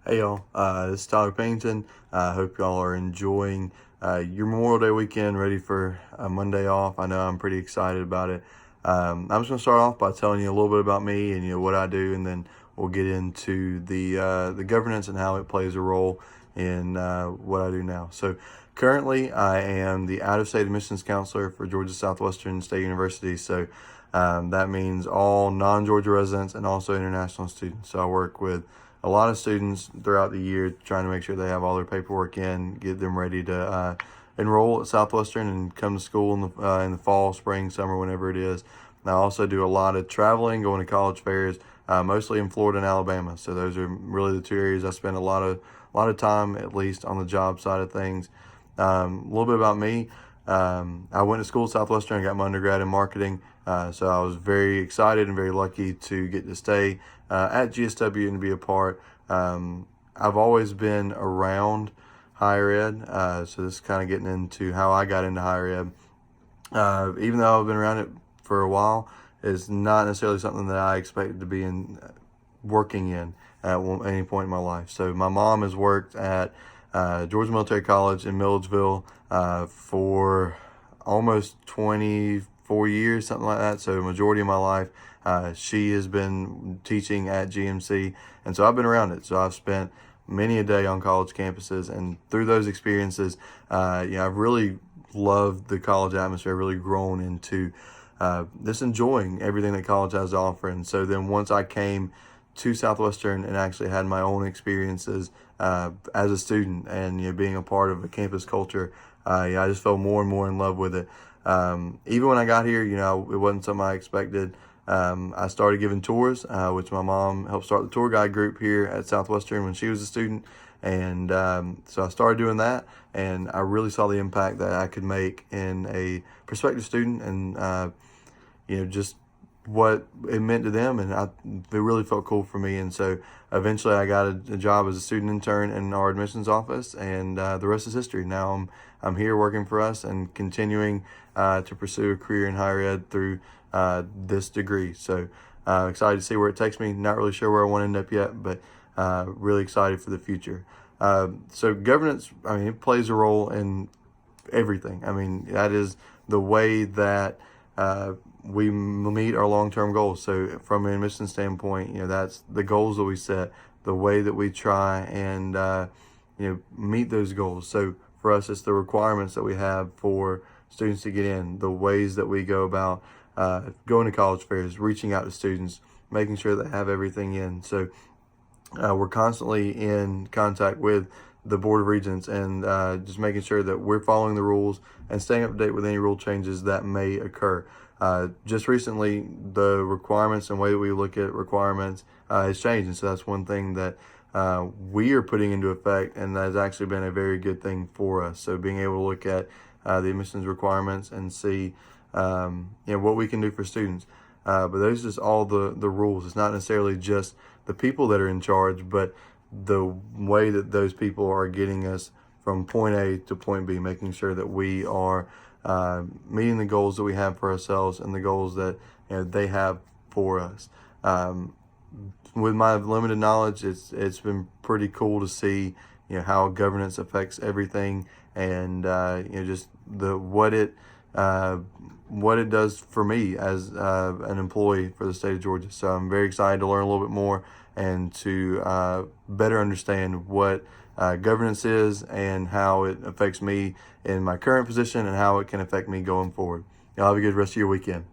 Hey y'all, this is Tyler Pennington. I hope y'all are enjoying your Memorial Day weekend, ready for a Monday off. I know I'm pretty excited about it. I'm just going to start off by telling you a little bit about me and what I do, and then we'll get into the governance and how it plays a role in what I do now. So currently, I am the out-of-state admissions counselor for Georgia Southwestern State University. So that means all non-Georgia residents and also international students. So I work with a lot of students throughout the year, trying to make sure they have all their paperwork in, get them ready to enroll at Southwestern and come to school in the fall, spring, summer, whenever it is. And I also do a lot of traveling, going to college fairs, mostly in Florida and Alabama. So those are really the two areas I spend a lot of time, at least on the job side of things. A little bit about me. I went to school at Southwestern and got my undergrad in marketing. So I was very excited and very lucky to get to stay at GSW and to be a part. I've always been around higher ed, so this is kind of getting into how I got into higher ed. Even though I've been around it for a while, it's not necessarily something that I expected to be working in at any point in my life. So my mom has worked at Georgia Military College in Milledgeville for almost 24 years, something like that. So the majority of my life, she has been teaching at GMC, and so I've been around it. So I've spent many a day on college campuses, and through those experiences, I've really loved the college atmosphere. I've really grown into just enjoying everything that college has to offer. And so then once I came to Southwestern and actually had my own experiences as a student, and being a part of a campus culture, I just fell more and more in love with it. Even when I got here, it wasn't something I expected. I started giving tours, which my mom helped start the tour guide group here at Southwestern when she was a student. And so I started doing that, and I really saw the impact that I could make in a prospective student, and just what it meant to them, and it really felt cool for me. And so eventually I got a job as a student intern in our admissions office, and the rest is history. Now I'm here working for us and continuing to pursue a career in higher ed through this degree. So excited to see where it takes me. Not really sure where I want to end up yet, but really excited for the future. So governance, it plays a role in everything. That is the way that we meet our long-term goals. So from an admission standpoint, that's the goals that we set, the way that we try and meet those goals. So for us, it's the requirements that we have for students to get in, the ways that we go about going to college fairs, reaching out to students, making sure they have everything in. So we're constantly in contact with the Board of Regents, and just making sure that we're following the rules and staying up to date with any rule changes that may occur. Just recently, the requirements and way that we look at requirements has changed, and so that's one thing that we are putting into effect, and that has actually been a very good thing for us. So being able to look at the admissions requirements and see what we can do for students. But those are just all the rules. It's not necessarily just the people that are in charge, but the way that those people are getting us from point A to point B, making sure that we are meeting the goals that we have for ourselves and the goals that they have for us. With my limited knowledge, it's been pretty cool to see how governance affects everything, and just what it does for me as an employee for the state of Georgia. So I'm very excited to learn a little bit more and to better understand what governance is and how it affects me in my current position and how it can affect me going forward. Y'all have a good rest of your weekend.